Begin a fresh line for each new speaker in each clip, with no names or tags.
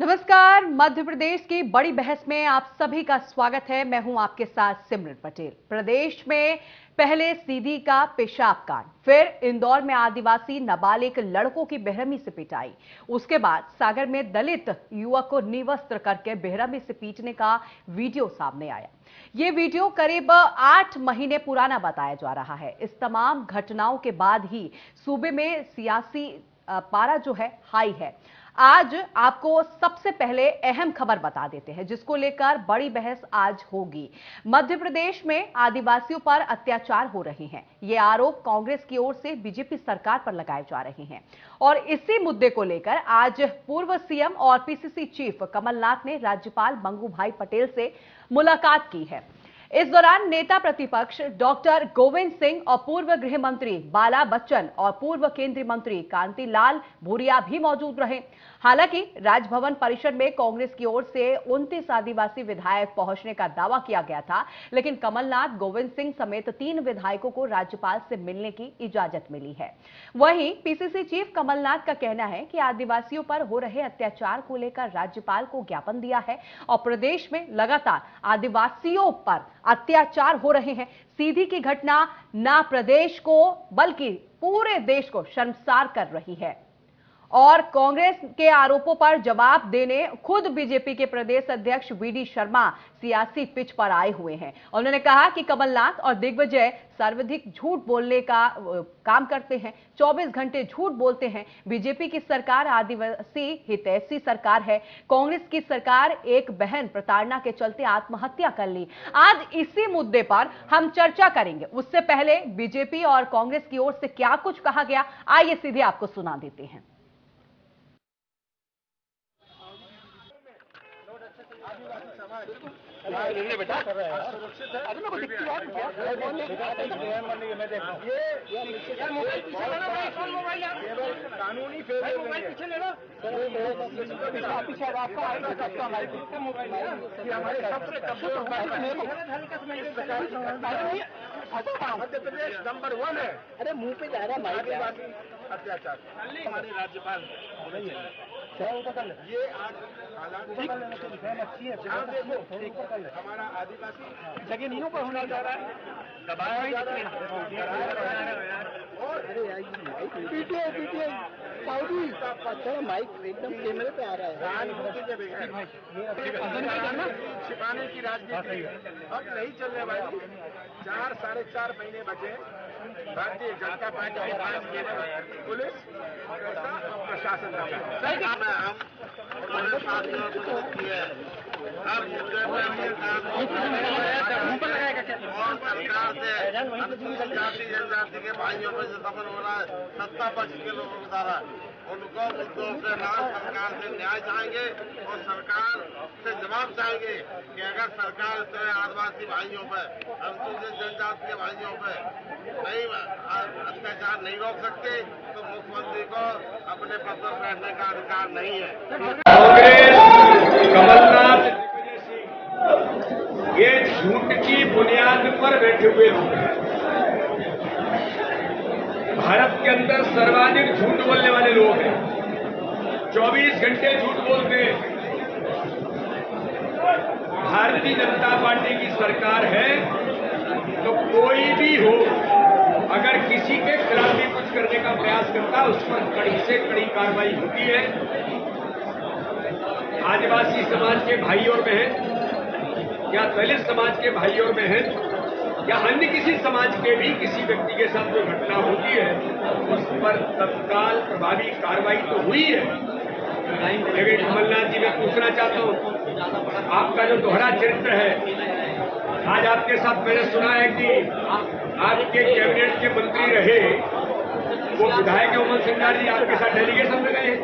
नमस्कार। मध्य प्रदेश की बड़ी बहस में आप सभी का स्वागत है। मैं हूं आपके साथ सिमरन पटेल। प्रदेश में पहले सीधी का पेशाब कांड, फिर इंदौर में आदिवासी नाबालिग लड़कों की बेरहमी से पिटाई, उसके बाद सागर में दलित युवक को निवस्त्र करके बेरहमी से पीटने का वीडियो सामने आया। ये वीडियो करीब 8 महीने पुराना बताया जा रहा है। इस तमाम घटनाओं के बाद ही सूबे में सियासी पारा जो है हाई है। आज आपको सबसे पहले अहम खबर बता देते हैं जिसको लेकर बड़ी बहस आज होगी। मध्य प्रदेश में आदिवासियों पर अत्याचार हो रहे हैं। ये आरोप कांग्रेस की ओर से बीजेपी सरकार पर लगाए जा रहे हैं और इसी मुद्दे को लेकर आज पूर्व सीएम और पीसीसी चीफ कमलनाथ ने राज्यपाल मंगू पटेल से मुलाकात की है। इस दौरान नेता प्रतिपक्ष डॉक्टर गोविंद सिंह और पूर्व गृह मंत्री बाला बच्चन और पूर्व केंद्रीय मंत्री कांतिलाल भूरिया भी मौजूद रहे। हालांकि राजभवन परिसर में कांग्रेस की ओर से 29 आदिवासी विधायक पहुंचने का दावा किया गया था, लेकिन कमलनाथ, गोविंद सिंह समेत 3 विधायकों को राज्यपाल से मिलने की इजाजत मिली है। वहीं पीसीसी चीफ कमलनाथ का कहना है कि आदिवासियों पर हो रहे अत्याचार को लेकर राज्यपाल को ज्ञापन दिया है और प्रदेश में लगातार आदिवासियों पर अत्याचार हो रहे हैं। सीधी की घटना ना प्रदेश को बल्कि पूरे देश को शर्मसार कर रही है और कांग्रेस के आरोपों पर जवाब देने खुद बीजेपी के प्रदेश अध्यक्ष वीडी शर्मा सियासी पिच पर आए हुए हैं। उन्होंने कहा कि कमलनाथ और दिग्विजय सर्वाधिक झूठ बोलने का काम करते हैं, 24 घंटे झूठ बोलते हैं। बीजेपी की सरकार आदिवासी हितैषी सरकार है। कांग्रेस की सरकार एक बहन प्रताड़ना के चलते आत्महत्या कर ली। आज इसी मुद्दे पर हम चर्चा करेंगे। उससे पहले बीजेपी और कांग्रेस की ओर से क्या कुछ कहा गया, आइए सीधे आपको सुना देते हैं।
बेटा सुरक्षित है। अरे मेरे को दिखती बात ये कानूनी पीछे ले लो। पीछे आपका मोबाइल हमारे सबसे मध्य प्रदेश नंबर 1 है। अरे मुंह पे जा रहा माइक अत्याचार हमारे राज्यपाल ये आज हालात अच्छी है। जहाँ देखो हमारा आदिवासी जगह पर होना जा रहा है, दबाया जा रहा है और पीटीआई साउदी का माइक एकदम कैमरे पे आ रहा है। छिपाने की राजनीति अब नहीं चलने वाली। 4 साढ़े 4 महीने बचे भारतीय जनता पार्टी के पुलिस प्रशासन और सरकार से अनुसूचित जाति जनजाति के भाइयों में से सफल हो रहा है, सत्ता पक्ष के लोगों के द्वारा उनको मुद्दों से सरकार से न्याय चाहेंगे और सरकार से जवाब चाहेंगे कि अगर सरकार इस तरह आदिवासी भाइयों पर, अनुसूचित जनजाति के भाइयों पर नहीं अत्याचार नहीं रोक सकते तो मुख्यमंत्री को अपने पद पर बैठने का अधिकार नहीं है।
कांग्रेस, कमलनाथ, ये झूठ की बुनियाद पर बैठे हुए लोग हैं। भारत के अंदर सर्वाधिक झूठ बोलने वाले लोग हैं। 24 घंटे झूठ बोलते हैं। भारतीय जनता पार्टी की सरकार है तो कोई भी हो अगर किसी के खिलाफ भी कुछ करने का प्रयास करता है उस पर कड़ी से कड़ी कार्रवाई होती है। आदिवासी समाज के भाई और बहन या दलित समाज के भाई और बहन या अन्य किसी समाज के भी किसी व्यक्ति के साथ जो घटना होती है उस पर तत्काल प्रभावी कार्रवाई तो हुई है। लेकिन कमलनाथ जी, मैं पूछना चाहता हूं, आपका जो दोहरा चरित्र है, आज आपके साथ मैंने सुना है कि आपके कैबिनेट के मंत्री रहे वो विधायक उमन सिंगार जी आपके साथ डेलीगेशन में गए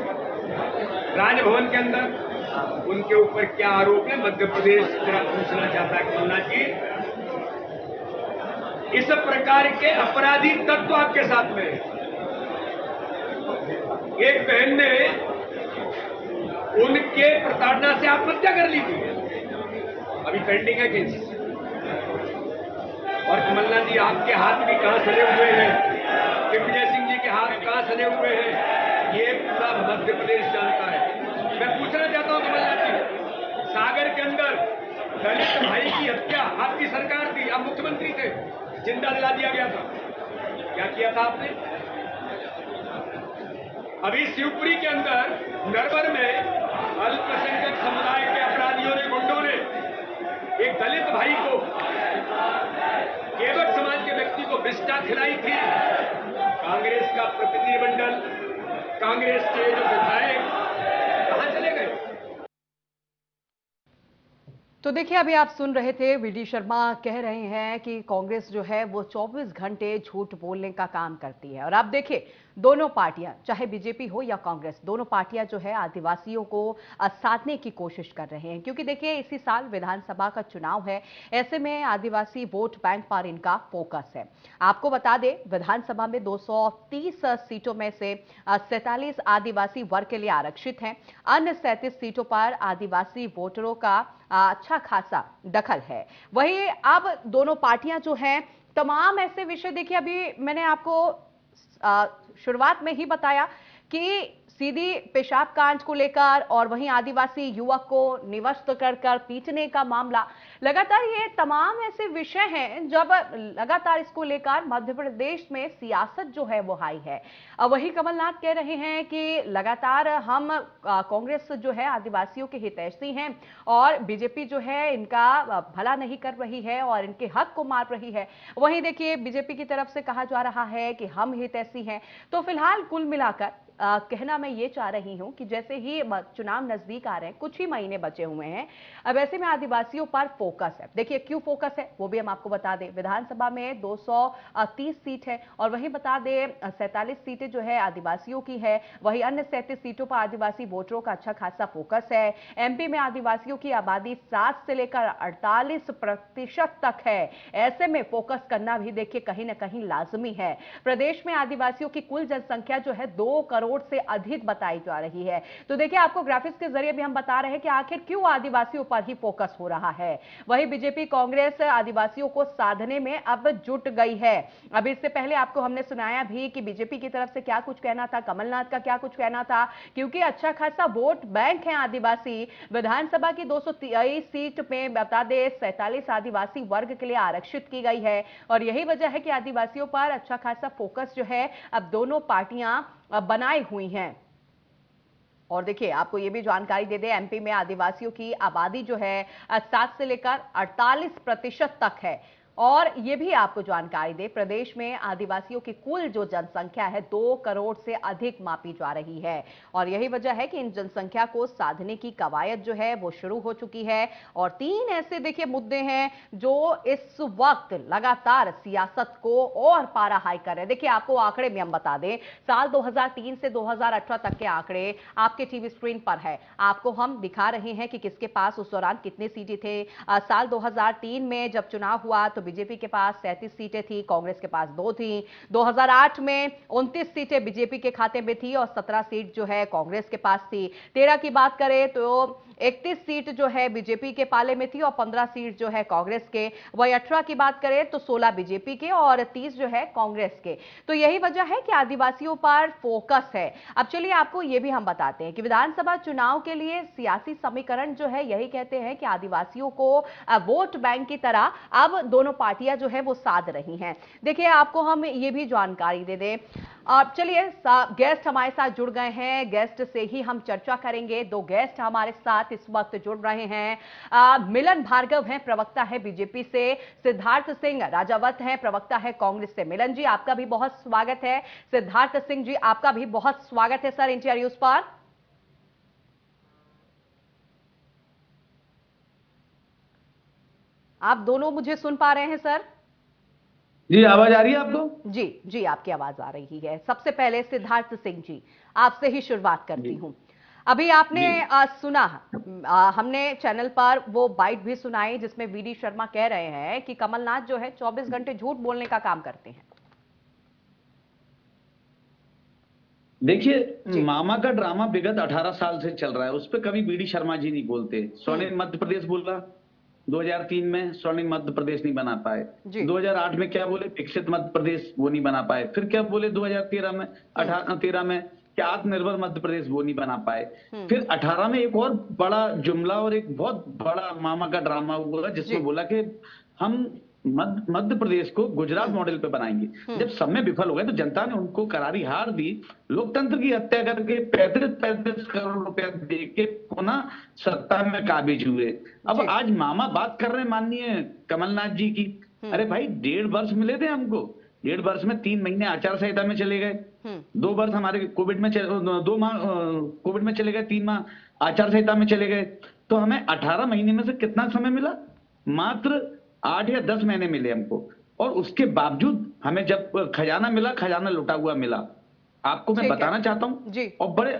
राजभवन के अंदर। उनके ऊपर क्या आरोप है मध्य प्रदेश जरा पूछना चाहता है कमलनाथ जी। इस प्रकार के अपराधी तत्व आपके साथ में। एक बहन ने उनके प्रताड़ना से आत्महत्या कर ली थी, अभी पेंडिंग है केस। और कमलनाथ जी, आपके हाथ भी कहां सने हुए हैं, दिग्विजय सिंह जी के हाथ कहां सने हुए हैं, ये पूरा मध्य प्रदेश जानता है। मैं पूछना चाहता हूं कमलनाथ जी, सागर के अंदर दलित भाई की हत्या आपकी सरकार थी, आप मुख्यमंत्री थे, जिंदा जला दिया गया था, क्या किया था आपने? अभी शिवपुरी के अंदर नरवर में अल्पसंख्यक समुदाय के अपराधियों ने, गुंडों ने एक दलित भाई को, केवट समाज के व्यक्ति को बिस्टा खिलाई थी। कांग्रेस का प्रतिनिधिमंडल, कांग्रेस के जो विधायक कहां चले गए?
तो देखिए, अभी आप सुन रहे थे वीडी शर्मा कह रहे हैं कि कांग्रेस जो है वो 24 घंटे झूठ बोलने का काम करती है। और आप देखिए, दोनों पार्टियां, चाहे बीजेपी हो या कांग्रेस, दोनों पार्टियां जो है आदिवासियों को साधने की कोशिश कर रहे हैं, क्योंकि देखिए इसी साल विधानसभा का चुनाव है। ऐसे में आदिवासी वोट बैंक पर इनका फोकस है। आपको बता दें, विधानसभा में 230 सीटों में से 47 आदिवासी वर्ग के लिए आरक्षित हैं। अन्य 37 सीटों पर आदिवासी वोटरों का अच्छा खासा दखल है। वहीं अब दोनों पार्टियां जो हैं, तमाम ऐसे विषय, देखिए अभी मैंने आपको शुरुआत में ही बताया कि सीधी पेशाब कांड को लेकर और वहीं आदिवासी युवक को निवस्त कर पीटने का मामला, लगातार ये तमाम ऐसे विषय हैं जब लगातार इसको लेकर मध्य प्रदेश में सियासत जो है वो हाई है। वही कमलनाथ कह रहे हैं कि लगातार हम कांग्रेस जो है आदिवासियों के हितैषी हैं और बीजेपी जो है इनका भला नहीं कर रही है और इनके हक को मार रही है। वहीं देखिए बीजेपी की तरफ से कहा जा रहा है कि हम हितैषी हैं। तो फिलहाल कुल मिलाकर कहना मैं ये चाह रही हूं कि जैसे ही चुनाव नजदीक आ रहे हैं, कुछ ही महीने बचे हुए हैं, अब ऐसे में आदिवासियों पर फोकस है। देखिए क्यों फोकस है वो भी हम आपको बता दें। विधानसभा में 230 सीट है और वहीं बता दें 47 सीटें जो है आदिवासियों की है। वहीं अन्य 37 सीटों पर आदिवासी वोटरों का अच्छा खासा फोकस है। एमपी में आदिवासियों की आबादी 7 से लेकर 48% तक है। ऐसे में फोकस करना भी देखिए कहीं ना कहीं लाजमी है। प्रदेश में आदिवासियों की कुल जनसंख्या जो है 2 करोड़ से अधिक बताई जा रही है। तो देखिए आपको ग्राफिक्स के जरिए भी हम बता रहे हैं कि आखिर क्यों आदिवासियों पर ही फोकस हो रहा है। वहीं बीजेपी कांग्रेस आदिवासियों को साधने में अब जुट गई है। अब इससे पहले आपको हमने सुनाया भी कि बीजेपी की तरफ से क्या कुछ कहना था, कमलनाथ का क्या कुछ कहना था, क्योंकि अच्छा खासा वोट बैंक है आदिवासी। विधानसभा की 223 सीट में बता दें 47 आदिवासी वर्ग के लिए आरक्षित की गई है और यही वजह है कि आदिवासियों पर अच्छा खासा फोकस जो है अब दोनों पार्टियां बनाए हुई हैं। और देखिए आपको यह भी जानकारी दे दें, एमपी में आदिवासियों की आबादी जो है 7 से लेकर 48% तक है। और यह भी आपको जानकारी दे, प्रदेश में आदिवासियों की कुल जो जनसंख्या है 2 करोड़ से अधिक मापी जा रही है और यही वजह है कि इन जनसंख्या को साधने की कवायद जो है वो शुरू हो चुकी है। और 3 ऐसे देखिए मुद्दे हैं जो इस वक्त लगातार सियासत को और पारा हाई कर रहे हैं। देखिए आपको आंकड़े में हम बता दें, साल 2003 से 2018 तक के आंकड़े आपके टीवी स्क्रीन पर है। आपको हम दिखा रहे हैं कि किसके पास उस दौरान कितने सीटें थे। साल 2003 में जब चुनाव हुआ तो बीजेपी के पास 37 सीटें थी, कांग्रेस के पास 2 थी। 2008 में 29 सीटें बीजेपी के खाते में थी और 17 सीट जो है कांग्रेस के पास थी। 13 की बात करें तो 31 सीट जो है बीजेपी के पाले में थी और 15 सीट जो है कांग्रेस के। वही 18 की बात करें तो 16 बीजेपी के और 30 जो है कांग्रेस के। तो यही वजह है कि आदिवासियों पर फोकस है। अब चलिए आपको यह भी हम बताते हैं कि विधानसभा चुनाव के लिए सियासी समीकरण जो है यही कहते हैं कि आदिवासियों को वोट बैंक की तरह अब दोनों पार्टियां जो है वो साध रही हैं। देखिए आपको हम ये भी जानकारी दे दें। अब चलिए गेस्ट हमारे साथ जुड़ गए हैं, गेस्ट से ही हम चर्चा करेंगे। 2 गेस्ट हमारे साथ इस वक्त जुड़ रहे हैं। मिलन भार्गव हैं, प्रवक्ता है बीजेपी से। सिद्धार्थ सिंह राजावत हैं, प्रवक्ता है कांग्रेस से। मिलन जी आपका भी बहुत स्वागत है। सिद्धार्थ सिंह जी आपका भी बहुत स्वागत है सर इंडिया न्यूज पर। आप दोनों मुझे सुन पा रहे हैं सर?
जी आवाज आ रही है आपको?
जी जी आपकी आवाज आ रही है। सबसे पहले सिद्धार्थ सिंह जी आपसे ही शुरुआत करती हूं। अभी आपने सुना, हमने चैनल पर वो बाइट भी सुनाई जिसमें वीडी शर्मा कह रहे हैं कि कमलनाथ जो है 24 घंटे झूठ बोलने का काम करते हैं।
देखिए मामा का ड्रामा विगत 18 साल से चल रहा है, उस पर कभी वीडी शर्मा जी नहीं बोलते। स्वर्णिम मध्य प्रदेश बोला 2003 में, स्वर्णिम मध्य प्रदेश नहीं बना पाए। 2008 में क्या बोले, विकसित मध्य प्रदेश, वो नहीं बना पाए। फिर क्या बोले 2013 में, 13 में कि आत्मनिर्भर मध्य प्रदेश वो नहीं बना पाए। फिर 18 में एक और बड़ा जुमला और एक बहुत बड़ा मामा का ड्रामा हुआ जिसमें बोला कि हम मध्य प्रदेश को गुजरात मॉडल पे बनाएंगे। जब सब में विफल हो गए तो जनता ने उनको करारी हार दी, लोकतंत्र की हत्या करके 35 करोड़ रुपया दे के पुनः सत्ता में काबिज हुए। अब आज मामा बात कर रहे हैं माननीय कमलनाथ जी की। अरे भाई 1.5 वर्ष मिले थे हमको, 1.5 वर्ष में 3 महीने आचार संहिता में चले गए, 2 वर्ष हमारे कोविड में 2 माह कोविड में चले गए, 3 माह आचार संहिता में चले गए। तो हमें 18 महीने में से कितना समय मिला? मात्र 8 या 10 महीने मिले हमको। और उसके बावजूद हमें जब खजाना मिला, खजाना लुटा हुआ मिला। आपको मैं बताना चाहता हूं और बड़े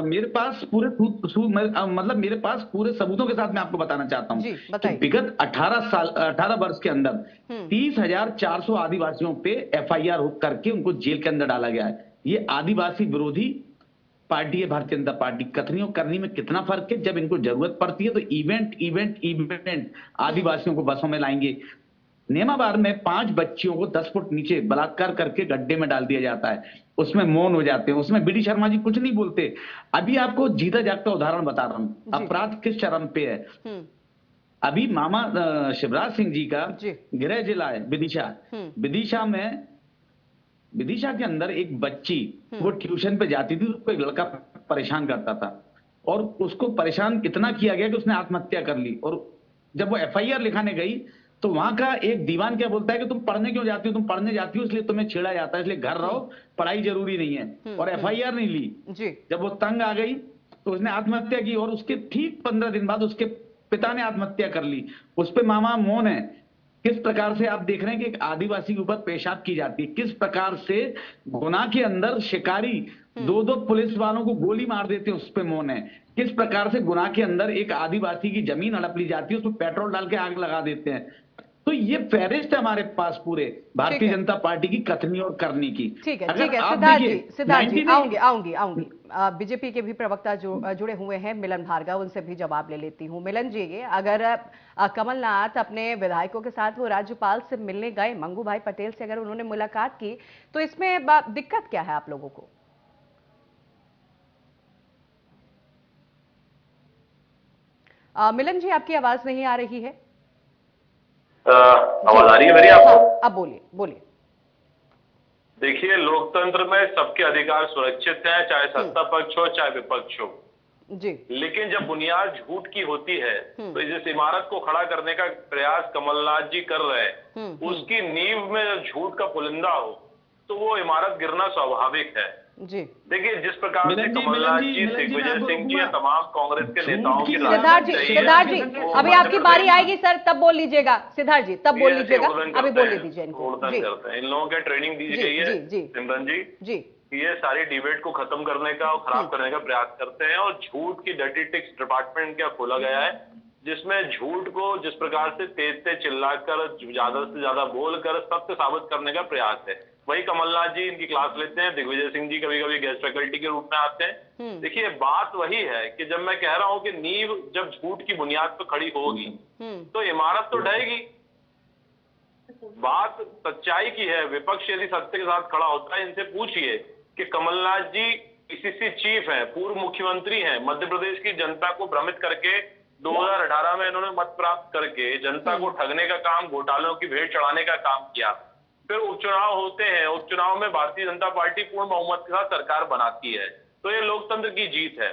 मेरे पास पूरे मतलब मेरे पास पूरे सबूतों के साथ मैं आपको बताना चाहता हूं कि विगत 18 वर्ष के अंदर 30,400 आदिवासियों पे FIR करके उनको जेल के अंदर डाला गया है। ये आदिवासी विरोधी पार्टी है भारतीय जनता पार्टी। कथनी और करनी में कितना फर्क है? जब इनको जरूरत पड़ती है तो इवेंट आदिवासियों को बसों में लाएंगे। नेमाबाद में 5 बच्चियों को 10 फुट नीचे बलात्कार करके गड्ढे में डाल दिया जाता है, उसमें मौन हो जाते हैं, उसमें बीडी शर्मा जी कुछ नहीं बोलते। अभी आपको जीता जागता उदाहरण बता रहा हूं, अपराध किस चरम पे है। अभी मामा शिवराज सिंह जी का गृह जिला है विदिशा में, विदिशा के अंदर एक बच्ची वो ट्यूशन पे जाती थी, उसको एक लड़का परेशान करता था और उसको परेशान इतना किया गया कि उसने आत्महत्या कर ली। और जब वो FIR लिखाने गई तो वहां का एक दीवान क्या बोलता है कि तुम पढ़ने क्यों जाती हो? तुम पढ़ने जाती हो इसलिए तुम्हें छेड़ा जाता है, इसलिए घर रहो, पढ़ाई जरूरी नहीं है। और FIR नहीं ली। जब वो तंग आ गई तो उसने आत्महत्या की और उसके ठीक 15 दिन बाद उसके पिता ने आत्महत्या कर ली। उस पर मामा मौन है। किस प्रकार से आप देख रहे हैं कि एक आदिवासी के ऊपर पेशाब की जाती है, किस प्रकार से गुना के अंदर शिकारी 2 पुलिस वालों को गोली मार देते हैं, उस पे मौन है। किस प्रकार से गुना के अंदर एक आदिवासी की जमीन हड़प ली जाती है, उसमें पेट्रोल डाल के आग लगा देते हैं। तो ये फेरिस्ट है हमारे पास पूरे भारतीय जनता पार्टी की कथनी और करनी की।
ठीक है सिद्धार्थ जी आऊंगी बीजेपी के भी प्रवक्ता जो जुड़े हुए हैं मिलन भार्गव, उनसे भी जवाब ले लेती हूं। मिलन जी, अगर कमलनाथ अपने विधायकों के साथ वो राज्यपाल से मिलने गए, मंगू भाई पटेल से अगर उन्होंने मुलाकात की, तो इसमें दिक्कत क्या है आप लोगों को? मिलन जी, आपकी आवाज नहीं आ रही है।
आवाज आ रही है मेरी आपको?
अब बोलिए।
देखिए, लोकतंत्र में सबके अधिकार सुरक्षित हैं, चाहे सत्ता पक्ष हो चाहे विपक्ष हो
जी।
लेकिन जब बुनियाद झूठ की होती है तो जिस इमारत को खड़ा करने का प्रयास कमलनाथ जी कर रहे हैं उसकी नींव में झूठ का पुलिंदा हो तो वो इमारत गिरना स्वाभाविक है जी। देखिए, जिस प्रकार से कमलनाथ जी, दिग्विजय सिंह जी, तमाम कांग्रेस के नेताओं की
सिद्धार्थ जी अभी आपकी बारी आएगी सर, तब बोल लीजिएगा। सिद्धार्थ जी तब बोल लीजिएगा, अभी बोल दीजिए इनको।
करते हैं इन लोगों के ट्रेनिंग दी गई है सिमरन जी, ये सारी डिबेट को खत्म करने का और खराब करने का प्रयास करते हैं और झूठ की डर्टी टिक्स डिपार्टमेंट क्या खोला गया है जिसमें झूठ को जिस प्रकार से तेज चिल्लाकर ज्यादा से ज्यादा बोलकर सत्य साबित करने का प्रयास है। वही कमलनाथ जी इनकी क्लास लेते हैं, दिग्विजय सिंह जी कभी कभी गेस्ट फैकल्टी के रूप में आते हैं। देखिए, बात वही है कि जब मैं कह रहा हूं कि नींव जब झूठ की बुनियाद पर खड़ी होगी तो इमारत तो ढहेगी। बात सच्चाई की है। विपक्ष यदि सत्य के साथ खड़ा होता है, इनसे पूछिए कि कमलनाथ जी PCC चीफ हैं, पूर्व मुख्यमंत्री हैं, मध्य प्रदेश की जनता को भ्रमित करके 2018 में इन्होंने मत प्राप्त करके जनता को ठगने का काम, घोटालों की भेंट चढ़ाने का काम किया। फिर उपचुनाव होते हैं, उपचुनाव में भारतीय जनता पार्टी पूर्ण बहुमत के साथ सरकार बनाती है, तो ये लोकतंत्र की जीत है।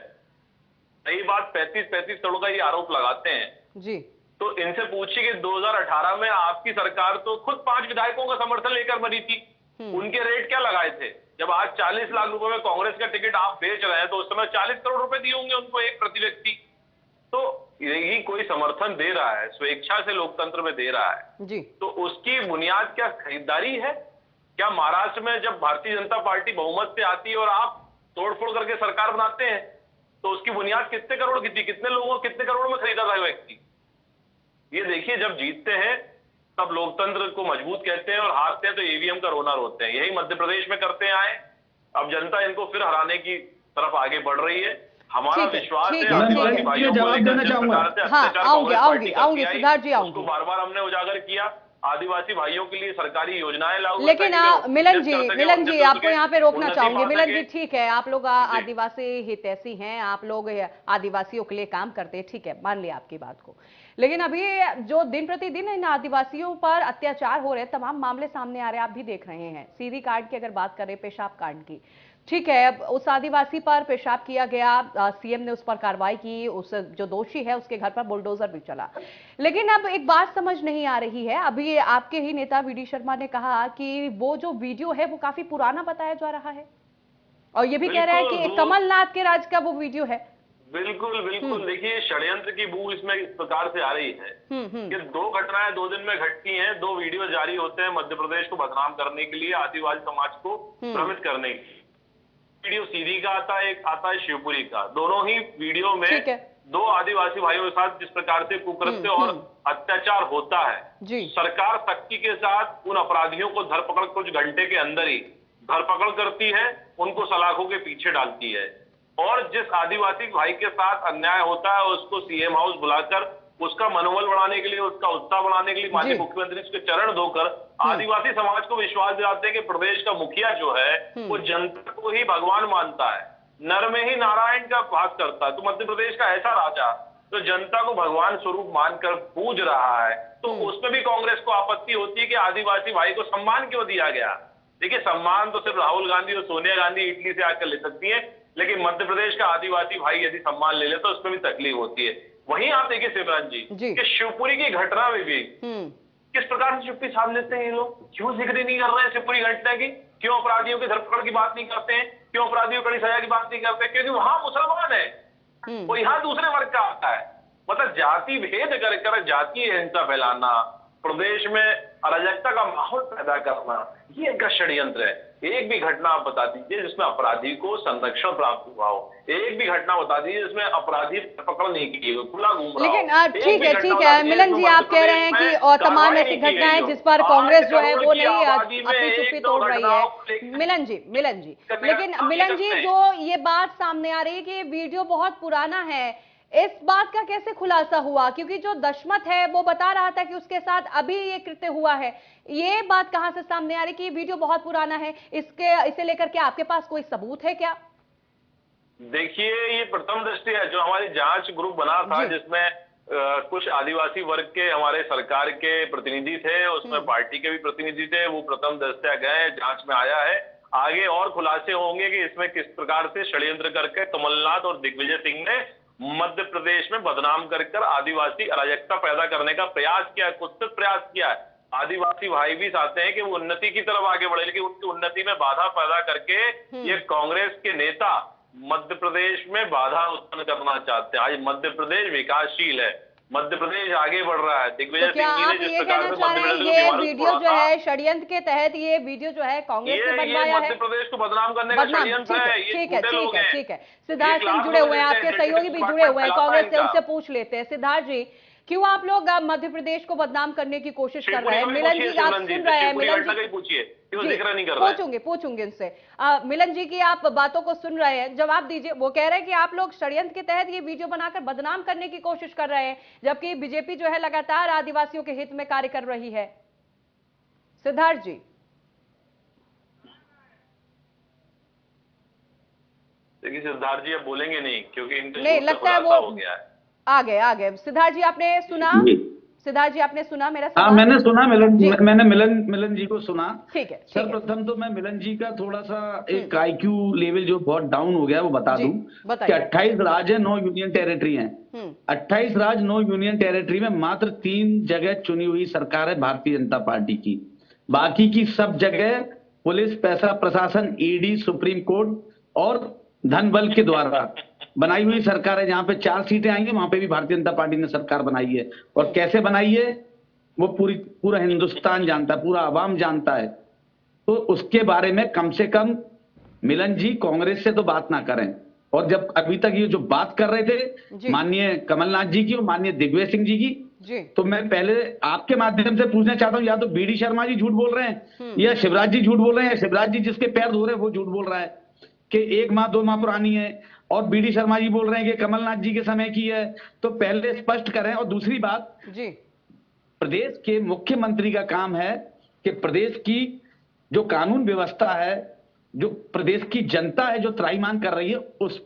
सही बात, 35 करोड़ का ये आरोप लगाते हैं जी, तो इनसे पूछिए कि 2018 में आपकी सरकार तो खुद 5 विधायकों का समर्थन लेकर बनी थी, उनके रेट क्या लगाए थे? जब आज 40 लाख रुपए में कांग्रेस का टिकट आप बेच रहे हैं तो उस समय 40 करोड़ रुपए दिए होंगे उनको एक प्रति व्यक्ति। तो यही कोई समर्थन दे रहा है, स्वेच्छा से लोकतंत्र में दे रहा है जी, तो उसकी बुनियाद क्या खरीदारी है? क्या महाराष्ट्र में जब भारतीय जनता पार्टी बहुमत से आती है और आप तोड़फोड़ करके सरकार बनाते हैं तो उसकी बुनियाद कितने करोड़ की थी? कितने लोगों कितने करोड़ में खरीदा था व्यक्ति? ये देखिए, जब जीतते हैं तब लोकतंत्र को मजबूत कहते हैं और हारते हैं तो EVM का रोना रोते हैं। यही मध्य प्रदेश में करते आए, अब जनता इनको फिर हराने की तरफ आगे बढ़ रही है। हमारा विश्वास है
जवाब देना चाहूंगा।
हाँ, आऊंगी सिद्धार्थ जी,
उसको बार बार हमने उजागर किया आदिवासी भाइयों के लिए सरकारी योजनाएं लागू
लेकिन मिलन जी आपको यहाँ पे रोकना चाहूंगी। मिलन जी, ठीक है, आप लोग आदिवासी हितैषी हैं, आप लोग आदिवासियों के लिए काम करते हैं, ठीक है, मान लिया आपकी बात को। लेकिन अभी जो दिन प्रतिदिन इन आदिवासियों पर अत्याचार हो रहे हैं, तमाम मामले सामने आ रहे हैं, आप भी देख रहे हैं। सीधी कांड की अगर बात करें, पेशाब कांड की, ठीक है, उस आदिवासी पर पेशाब किया गया, सीएम ने उस पर कार्रवाई की, उस जो दोषी है उसके घर पर बुलडोजर भी चला। लेकिन अब एक बात समझ नहीं आ रही है, अभी आपके ही नेता वी डी शर्मा ने कहा कि वो जो वीडियो है वो काफी पुराना बताया जा रहा है, और ये भी कह रहा है कि कमलनाथ के राज का वो वीडियो है।
बिल्कुल बिल्कुल, देखिए षड्यंत्र की बू इसमें इस प्रकार से आ रही है कि 2 घटनाएं 2 दिन में घटती हैं, 2 वीडियो जारी होते हैं मध्य प्रदेश को बदनाम करने के लिए, आदिवासी समाज को भ्रमित करने के लिए। वीडियो सीधी का आता है, एक आता है शिवपुरी का। दोनों ही वीडियो में 2 आदिवासी भाइयों के साथ जिस प्रकार से कुकृत्य और अत्याचार होता है, सरकार सख्ती के साथ उन अपराधियों को धरपकड़ कुछ घंटे के अंदर ही धरपकड़ करती है, उनको सलाखों के पीछे डालती है, और जिस आदिवासी भाई के साथ अन्याय होता है उसको सीएम हाउस बुलाकर उसका मनोबल बढ़ाने के लिए, उसका उत्साह बढ़ाने के लिए माननीय मुख्यमंत्री उसके चरण धोकर आदिवासी समाज को विश्वास दिलाते हैं कि प्रदेश का मुखिया जो है वो जनता को ही भगवान मानता है, नर में ही नारायण का वास करता है। तो मध्य प्रदेश का ऐसा राजा जो जनता को भगवान स्वरूप मानकर पूज रहा है, तो उसमें भी कांग्रेस को आपत्ति होती है कि आदिवासी भाई को सम्मान क्यों दिया गया। देखिए, सम्मान तो सिर्फ राहुल गांधी और सोनिया गांधी इटली से आकर ले सकती है, लेकिन मध्य प्रदेश का आदिवासी भाई यदि सम्मान ले ले तो उसमें भी तकलीफ होती है। वहीं आप देखिए सिमरन जी कि शिवपुरी की घटना में भी किस प्रकार से चुप्पी साध लेते हैं ये लोग, क्यों जिक्र नहीं कर रहे हैं शिवपुरी घटना की, क्यों अपराधियों की धरपकड़ की बात नहीं करते हैं, क्यों अपराधियों को कड़ी सजा की बात नहीं करते, क्योंकि वहां मुसलमान है, वो यहाँ दूसरे वर्ग का आता है। मतलब जाति भेद कर जातीय हिंसा फैलाना, प्रदेश में अराजकता का माहौल पैदा करना, ये एक षड्यंत्र है। एक भी घटना आप बता दीजिए जिसमें अपराधी को संरक्षण प्राप्त हुआ हो, एक भी घटना बता दीजिए जिसमें अपराधी पकड़ नहीं की गई, खुला घूम रहा हो।
लेकिन ठीक है मिलन जी, आप कह रहे हैं कि और तमाम ऐसी घटनाएं जिस पर कांग्रेस जो है वो नहीं अपनी चुप्पी तोड़ रही है। मिलन जी लेकिन मिलन जी, जो ये बात सामने आ रही है कि वीडियो बहुत पुराना है, इस बात का कैसे खुलासा हुआ? क्योंकि जो दशमत है वो बता रहा था कि उसके साथ अभी ये कृत्य हुआ है, ये बात कहां से सामने आ रही कि ये वीडियो बहुत पुराना है? इसे लेकर के आपके पास कोई सबूत है क्या?
देखिए, ये प्रथम दृष्टि है, जो हमारी जांच ग्रुप बना था जिसमें कुछ आदिवासी वर्ग के हमारे सरकार के प्रतिनिधि थे, उसमें पार्टी के भी प्रतिनिधि थे, वो प्रथम दृष्टया गए, जांच में आया है। आगे और खुलासे होंगे कि इसमें किस प्रकार से षड्यंत्र करके कमलनाथ और दिग्विजय सिंह ने मध्य प्रदेश में बदनाम कर आदिवासी अराजकता पैदा करने का प्रयास किया, कुत्सित प्रयास किया है। आदिवासी भाई भी चाहते हैं कि वो उन्नति की तरफ आगे बढ़े, लेकिन उनकी उन्नति में बाधा पैदा करके ये कांग्रेस के नेता मध्य प्रदेश में बाधा उत्पन्न करना चाहते हैं। आज मध्य प्रदेश विकासशील है, मध्य प्रदेश आगे बढ़ रहा है। दिग्विजय सिंह जी ने जिस प्रकार से मध्य प्रदेश
ये वीडियो जो है षड्यंत्र के तहत, ये वीडियो जो है कांग्रेस ने बनवाया है,
मध्य प्रदेश को बदनाम करने का षड्यंत्र है।
ठीक है। सिद्धार्थ सिंह जुड़े हुए हैं, आपके सहयोगी भी जुड़े हुए हैं कांग्रेस से, उनसे पूछ लेते हैं। सिद्धार्थ जी, क्यों आप लोग मध्य प्रदेश को बदनाम करने की कोशिश कर रहे हैं? मिलन जी, आप सुन रहे हैं? मिलन जी
पूछिए, क्यों जिक्र नहीं कर रहे हैं?
पूछूंगे उनसे। मिलन जी की आप बातों को सुन रहे हैं, जवाब दीजिए। वो कह रहे हैं कि आप लोग षड्यंत्र के तहत ये वीडियो बनाकर बदनाम करने की कोशिश कर रहे हैं, जबकि बीजेपी जो है लगातार आदिवासियों के हित में कार्य कर रही है। सिद्धार्थ जी।
देखिए सिद्धार्थ जी अब बोलेंगे नहीं, क्योंकि
नहीं लगता है वो हो गया है। आ गए सिद्धार्थ जी, आपने सुना? सिद्धार्थ जी, आपने सुना मेरा सवाल?
हाँ, मैंने सुना मैंने मिलन जी को सुना।
ठीक है।
सर्वप्रथम तो मैं मिलन जी का थोड़ा सा एक IQ लेवल जो बहुत डाउन हो गया वो बता दूं कि 28 राज्य 9 यूनियन टेरिटरी हैं। 28 राज्य 9 यूनियन टेरिटरी में मात्र 3 जगह चुनी हुई सरकार है भारतीय जनता पार्टी की, बाकी की सब जगह पुलिस, पैसा प्रशासन, ED, सुप्रीम कोर्ट और धन बल के द्वारा बनाई हुई सरकार है। जहां पे 4 सीटें आएंगी वहां पे भी भारतीय जनता पार्टी ने सरकार बनाई है, और कैसे बनाई है वो पूरा हिंदुस्तान जानता है, पूरा आवाम जानता है। तो उसके बारे में कम से कम मिलन जी कांग्रेस से तो बात ना करें। और जब अभी तक ये जो बात कर रहे थे माननीय कमलनाथ जी की और माननीय दिग्विजय सिंह जी की, तो मैं पहले आपके माध्यम से पूछना चाहता हूं, या तो BD शर्मा जी झूठ बोल रहे हैं या शिवराज जी झूठ बोल रहे हैं, या शिवराज जी जिसके पैर धो रहे हैं वो झूठ बोल रहा है कि 1 माह 2 माह पुरानी है, और BD शर्मा जी बोल रहे हैं कि कमलनाथ जी के समय की है। तो पहले स्पष्ट करें। और दूसरी बात प्रदेश के मुख्यमंत्री का काम है कि प्रदेश की जो कानून व्यवस्था है, जो प्रदेश की जनता है जो त्राहिमाम कर रही है, उस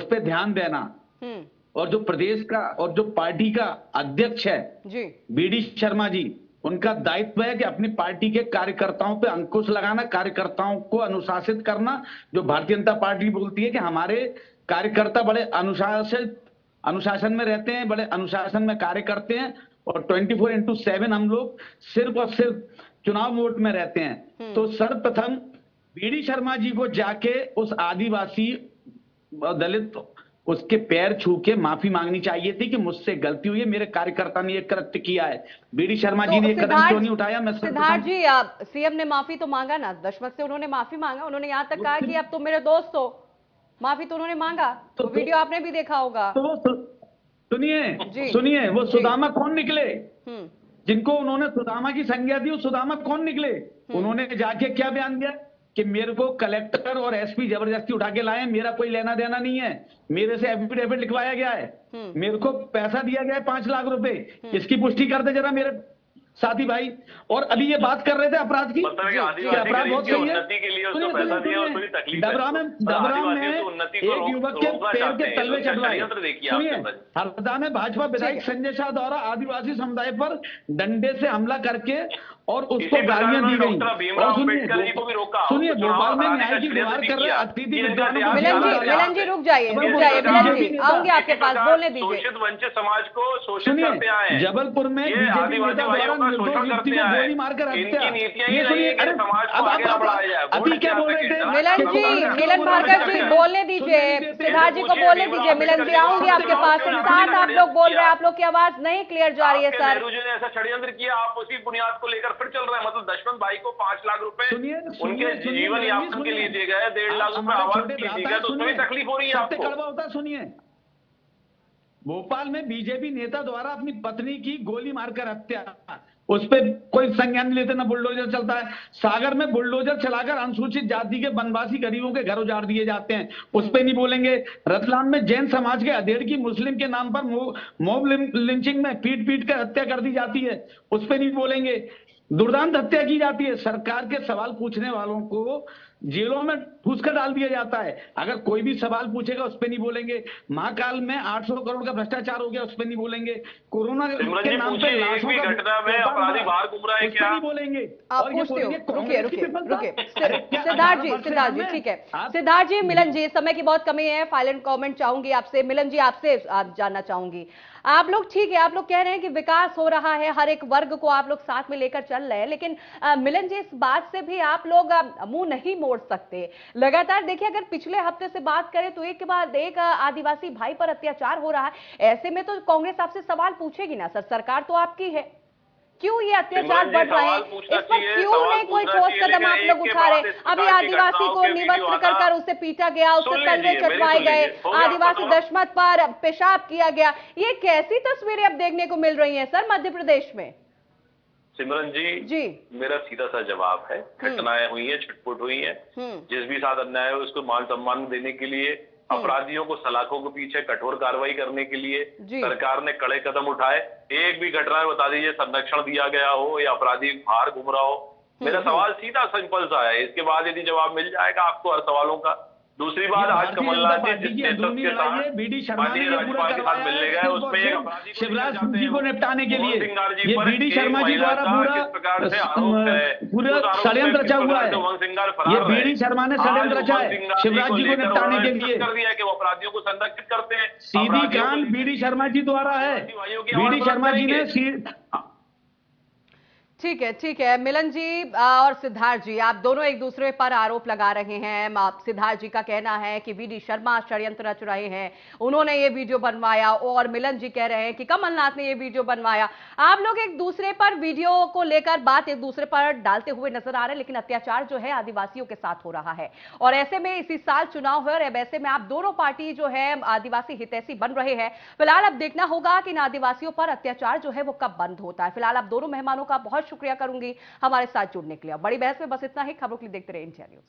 पे ध्यान देना। और जो प्रदेश का और जो पार्टी का अध्यक्ष है
जी
बीडी शर्मा जी, उनका दायित्व है कि अपनी पार्टी के कार्यकर्ताओं पे अंकुश लगाना, कार्यकर्ताओं को अनुशासित करना। जो भारतीय जनता पार्टी बोलती है कि हमारे कार्यकर्ता बड़े अनुशासन में रहते हैं, बड़े अनुशासन में कार्य करते हैं, और 24/7 हम लोग सिर्फ और सिर्फ चुनाव मोड में रहते हैं। तो सर्वप्रथम बीडी शर्मा जी को जाके उस आदिवासी दलित उसके पैर छू के माफी मांगनी चाहिए थी कि मुझसे गलती हुई है, मेरे कार्यकर्ता ने ये कृत्य किया है। बीडी शर्मा जी ने ये कदम क्यों नहीं उठाया? मैं
सिद्धार्थ जी, सीएम ने माफी तो मांगा ना, दशमत से उन्होंने माफी मांगा, उन्होंने यहाँ तक कहा कि अब तुम मेरे दोस्त हो, माफी तो उन्होंने मांगा। तो वीडियो आपने भी देखा होगा।
तो सुनिए वो सुदामा कौन निकले जिनको उन्होंने सुदामा की संज्ञा दी? वो सुदामा कौन निकले? उन्होंने जाके क्या बयान दिया कि मेरे को कलेक्टर और एसपी जबरदस्ती उठा के लाए, मेरा कोई लेना देना नहीं है, मेरे से एफिडेविट लिखवाया गया है, मेरे को पैसा दिया गया है 5 लाख रुपए। इसकी पुष्टि कर दे जरा मेरे साथी भाई। और अभी ये बात कर रहे थे अपराध की, अपराध बहुत सही है। डबरा में एक युवक के पैर के तलवे चढ़वाए। सुनिए, हरदा में भाजपा विधायक संजय शाह द्वारा आदिवासी समुदाय पर डंडे से हमला करके और उसको गालियां दी गई। और सुनिए, भोपाल में न्याय की गुहार कर रहे अतिथि विद्वानों को।
मिलन जी रुक जाइए मिलन जी, आऊंगी आपके पास, बोलने दीजिए।
वंचित समाज को शोषित करते आए हैं।
जबलपुर में बीजेपी नेता द्वारा निर्दोष व्यक्ति को गोली मारकर हत्या। ये सुनिए, अभी क्या बोल रहे थे?
मिलन भार्गव जी बोलने दीजिए, सिद्धार्थ जी को बोलने दीजिए। मिलन जी आऊंगी आपके पास। साथ आप लोग बोल रहे हैं, आप लोग की आवाज नहीं क्लियर जा रही है सर।
नेहरू जी ने ऐसा षड्यंत्र किया, आप उसी बुनियाद को लेकर फिर चल रहे हैं। मतलब दशमत भाई को 5 लाख रुपए उनके जीवन यापन के लिए दिए गए, 1.5 लाख रुपए आवास के लिए दिए गए, तो उसमें तकलीफ हो रही है आपको?
कड़वा होता। सुनिए, भोपाल में बीजेपी नेता द्वारा अपनी पत्नी की गोली मारकर हत्या, उस पर कोई संज्ञान नहीं लेते, ना बुलडोजर चलता है। सागर में बुलडोजर चलाकर अनुसूचित जाति के वनवासी गरीबों के घर उजाड़ दिए जाते हैं, उस पर नहीं बोलेंगे। रतलाम में जैन समाज के अधेड़ की मुस्लिम के नाम पर मॉब लिंचिंग में पीट पीट कर हत्या कर दी जाती है, उस पर नहीं बोलेंगे। दुर्दांत हत्या की जाती है, सरकार के सवाल पूछने वालों को जेलों में ठूस कर डाल दिया जाता है। अगर कोई भी सवाल पूछेगा उस पर नहीं बोलेंगे। महाकाल में 800 करोड़ का भ्रष्टाचार हो गया, उस पर नहीं बोलेंगे। कोरोना के नाम पे
एक भी घटना में अपराधी बाहर घूम रहा है क्या?
नहीं बोलेंगे।
आप पूछते हो, रुकिए सिद्धार्थ जी, ठीक है सिद्धार्थ जी। मिलन जी, समय की बहुत कमी है, फाइनल कमेंट चाहूंगी आपसे। मिलन जी, आपसे जानना चाहूंगी, आप लोग ठीक है, आप लोग कह रहे हैं कि विकास हो रहा है, हर एक वर्ग को आप लोग साथ में लेकर चल रहे हैं, लेकिन मिलन जी, इस बात से भी आप लोग मुंह नहीं मोड़ सकते। लगातार देखिए, अगर पिछले हफ्ते से बात करें तो एक के बाद एक आदिवासी भाई पर अत्याचार हो रहा है। ऐसे में तो कांग्रेस आपसे सवाल पूछेगी ना सर, सरकार तो आपकी है, क्यों ये अत्याचार बढ़ रहे हैं? इस पर क्यों नहीं कोई ठोस कदम आप लोग उठा रहे? अभी आदिवासी को निवस्त्र कर उसे पीटा गया, उससे तलवे चटवाए गए, आदिवासी दशमत पर पेशाब किया गया। ये कैसी तस्वीरें अब देखने को मिल रही हैं सर मध्य प्रदेश में?
सिमरन जी, मेरा सीधा सा जवाब है, घटनाएं हुई है, छिटपुट हुई है, जिस भी साथ अन्याय है उसको मान सम्मान देने के लिए, अपराधियों को सलाखों के पीछे कठोर कार्रवाई करने के लिए सरकार ने कड़े कदम उठाए। एक भी घटना बता दीजिए संरक्षण दिया गया हो या अपराधी बाहर घूम रहा हो। मेरा सवाल सीधा सिंपल सा है, इसके बाद यदि जवाब मिल जाएगा आपको हर सवालों का। दूसरी बात, आज कमलनाथ जी जिस नेतृत्व के साथ माननीय राज्यपाल के साथ मिलने गए, उसमें एक अपराधी
शिवराज सिंह जी को निपटाने के लिए
ये बीडी शर्मा जी द्वारा
पूरा षड्यंत्र रचा हुआ है। ये बीडी शर्मा ने षड्यंत्र रचा है शिवराज जी को निपटाने के लिए,
कर दिया कि वो अपराधियों को संरक्षित करते हैं।
सीधी कांड बीडी शर्मा जी द्वारा है। बीडी शर्मा जी ने
ठीक है मिलन जी और सिद्धार्थ जी, आप दोनों एक दूसरे पर आरोप लगा रहे हैं। सिद्धार्थ जी का कहना है कि बीडी शर्मा षड्यंत्र रच रहे हैं, उन्होंने ये वीडियो बनवाया, और मिलन जी कह रहे हैं कि कमलनाथ ने ये वीडियो बनवाया। आप लोग एक दूसरे पर वीडियो को लेकर बात एक दूसरे पर डालते हुए नजर आ रहे हैं, लेकिन अत्याचार जो है आदिवासियों के साथ हो रहा है। और ऐसे में इसी साल चुनाव है, और ऐसे में आप दोनों पार्टी जो है आदिवासी हितैषी बन रहे हैं। फिलहाल अब देखना होगा कि इन आदिवासियों पर अत्याचार जो है वो कब बंद होता है। फिलहाल आप दोनों मेहमानों का बहुत शुक्रिया करूंगी हमारे साथ जुड़ने के लिए। बड़ी बहस में बस इतना ही। खबरों के लिए देखते रहिए इंडिया न्यूज।